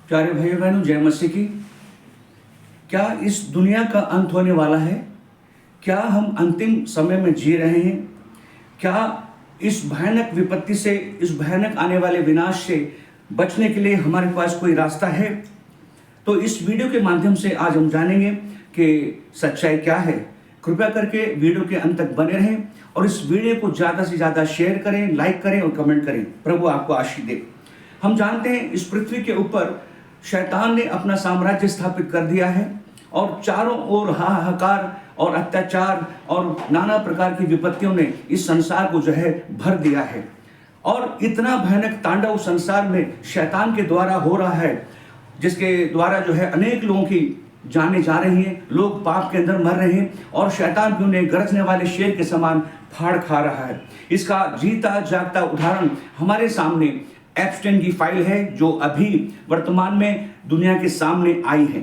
प्यारे भाई बहनों, जय मसीह की। क्या इस दुनिया का अंत होने वाला है? क्या हम अंतिम समय में जी रहे हैं? क्या इस भयानक विपत्ति से, इस भयानक आने वाले विनाश से बचने के लिए हमारे पास कोई रास्ता है? तो इस वीडियो के माध्यम से आज हम जानेंगे कि सच्चाई क्या है। कृपया करके वीडियो के अंत तक बने रहें और इस वीडियो को ज़्यादा से ज़्यादा शेयर करें, लाइक करें और कमेंट करें। प्रभु आपको आशीष दे। हम जानते हैं इस पृथ्वी के ऊपर शैतान ने अपना साम्राज्य स्थापित कर दिया है और चारों ओर हाहाकार और अत्याचार और नाना प्रकार की विपत्तियों ने इस संसार को जो है भर दिया है। और इतना भयानक तांडव संसार में शैतान के द्वारा हो रहा है, जिसके द्वारा जो है अनेक लोगों की जाने जा रही हैं, लोग पाप के अंदर मर रहे हैं और शैतान भी उन्हें गरजने वाले शेर के समान फाड़ खा रहा है। इसका जीता जागता उदाहरण हमारे सामने एप्स्टाइन की फाइल है, जो अभी वर्तमान में दुनिया के सामने आई है।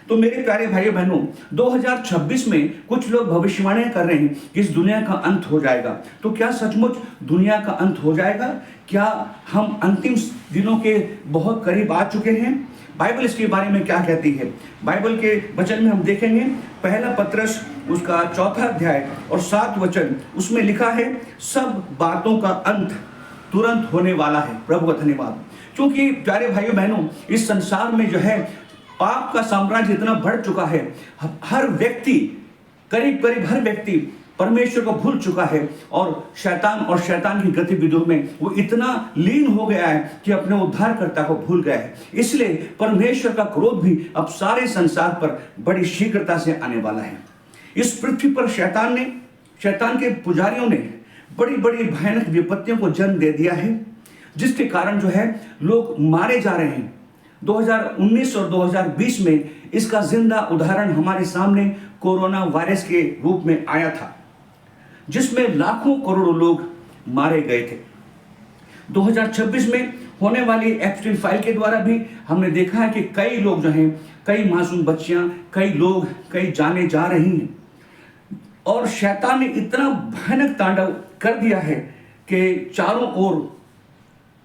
तो मेरे प्यारे भाइयों बहनों, 2026 में कुछ लोग भविष्यवाणियां कर रहे हैं कि इस दुनिया का अंत हो जाएगा। तो क्या सचमुच दुनिया का अंत हो जाएगा? क्या हम अंतिम दिनों के बहुत करीब आ चुके हैं? बाइबल इसके बारे में क्या कहती है? बाइबल के वचन में हम देखेंगे, पहला पत्रस उसका 4 अध्याय और 7 वचन, उसमें लिखा है, सब बातों का अंत तुरंत होने वाला है। प्रभु का धन्यवाद। क्योंकि प्यारे भाइयों बहनों, इस संसार में जो है पाप का साम्राज्य इतना बढ़ चुका है, हर व्यक्ति, करीब करीब हर व्यक्ति परमेश्वर को भूल चुका है और शैतान की गतिविधियों में वो इतना लीन हो गया है कि अपने उद्धारकर्ता को भूल गया है। इसलिए परमेश्वर का क्रोध भी अब सारे संसार पर बड़ी शीघ्रता से आने वाला है। इस पृथ्वी पर शैतान के पुजारियों ने बड़ी बड़ी भयानक विपत्तियों को जन्म दे दिया है, जिसके कारण जो है लोग मारे जा रहे हैं। 2019 और 2020 में इसका जिंदा उदाहरण हमारे सामने कोरोना वायरस के रूप में आया था, जिसमें लाखों करोड़ों लोग मारे गए थे। 2026 में होने वाली एप्स्टाइन फाइल के द्वारा भी हमने देखा है कि कई लोग जो हैं, कई मासूम बच्चियां, कई लोग, कई जाने जा रही हैं। और शैतान ने इतना भयानक तांडव कर दिया है कि चारों ओर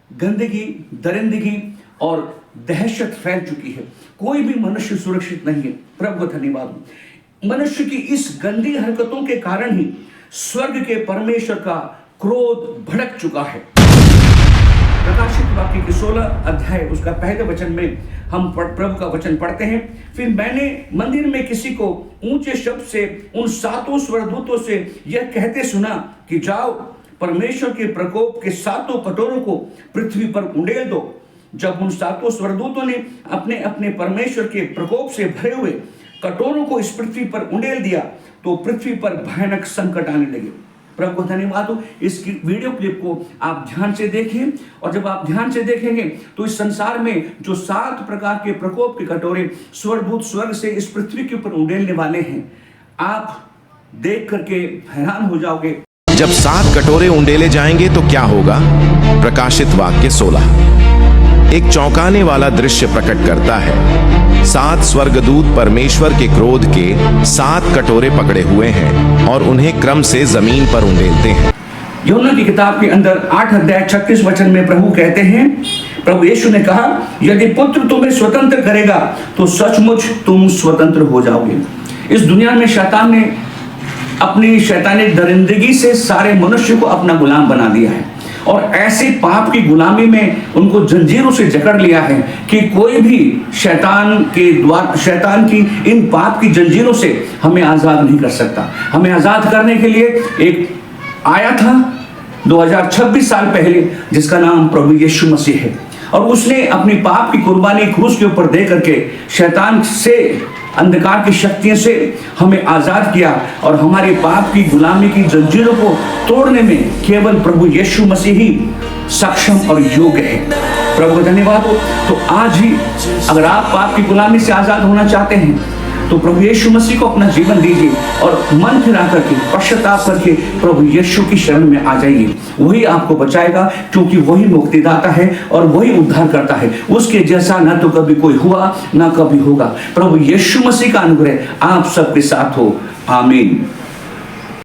गंदगी, दरिंदगी और दहशत फैल चुकी है। कोई भी मनुष्य सुरक्षित नहीं है। प्रभु का धन्यवाद। मनुष्य की इस गंदी हरकतों के कारण ही स्वर्ग के परमेश्वर का क्रोध भड़क चुका है। प्रकाशित वाक्य के 16 अध्याय उसका पहले वचन में हम प्रभु का वचन पढ़ते हैं। फिर मैंने मंदिर में किसी को ऊंचे शब्द से उन 7 स्वर्गदूतों से यह कहते सुना कि जाओ, परमेश्वर के प्रकोप के 7 कटोरों को पृथ्वी पर उंडेल दो। जब उन 7 स्वर्गदूतों ने अपने अपने परमेश्वर के प्रकोप से भरे हुए कटोरों को इस पृथ्वी पर उंडेल दिया, तो पृथ्वी पर भयानक संकट आने लगे। प्रभु को धन्यवाद हो। इस वीडियो क्लिप को आप ध्यान से देखें, और जब आप ध्यान से देखेंगे तो इस संसार में जो 7 प्रकार के प्रकोप के कटोरे स्वर्गदूत स्वर्ग से इस पृथ्वी के ऊपर उंडेलने वाले हैं, आप देख करके हैरान हो जाओगे। जब 7 कटोरे उंडेले जाएंगे तो क्या होगा? प्रकाशित वाक्य 16 एक चौंकाने वाला दृश्य प्रकट करता है। 7 स्वर्गदूत परमेश्वर के क्रोध के 7 कटोरे पकड़े हुए हैं और उन्हें क्रम से जमीन पर उंडेलते हैं। यूहन्ना की किताब के अंदर 8 अध्याय 36 वचन में प्रभु कहते हैं, प्रभु यीशु ने कहा, यदि पुत्र तुम्हें स्वतंत्र करेगा तो सचमुच तुम स्वतंत्र हो जाओगे। इस दुनिया में शैतान ने अपनी शैतानी दरिंदगी से सारे मनुष्य को अपना गुलाम बना दिया है और ऐसे पाप की गुलामी में उनको जंजीरों से जकड़ लिया है कि कोई भी शैतान की इन पाप की जंजीरों से हमें आजाद नहीं कर सकता। हमें आजाद करने के लिए एक आया था 2026 साल पहले, जिसका नाम प्रभु यीशु मसीह है, और उसने अपनी पाप की कुर्बानी क्रूस के ऊपर दे करके शैतान से, अंधकार की शक्तियों से हमें आजाद किया और हमारे पाप की गुलामी की जंजीरों को तोड़ने में केवल प्रभु यीशु मसीह ही सक्षम और योग्य है। प्रभु का धन्यवाद हो। तो आज ही अगर आप पाप की गुलामी से आजाद होना चाहते हैं तो प्रभु यीशु मसीह को अपना जीवन दीजिए और मन फिरा करके, पश्चाताप करके प्रभु यीशु की शरण में आ जाइए। वही आपको बचाएगा, क्योंकि वही मुक्तिदाता है और वही उद्धार करता है। उसके जैसा न तो कभी कोई हुआ, न कभी होगा। प्रभु यीशु मसीह का अनुग्रह आप सबके साथ हो। आमीन।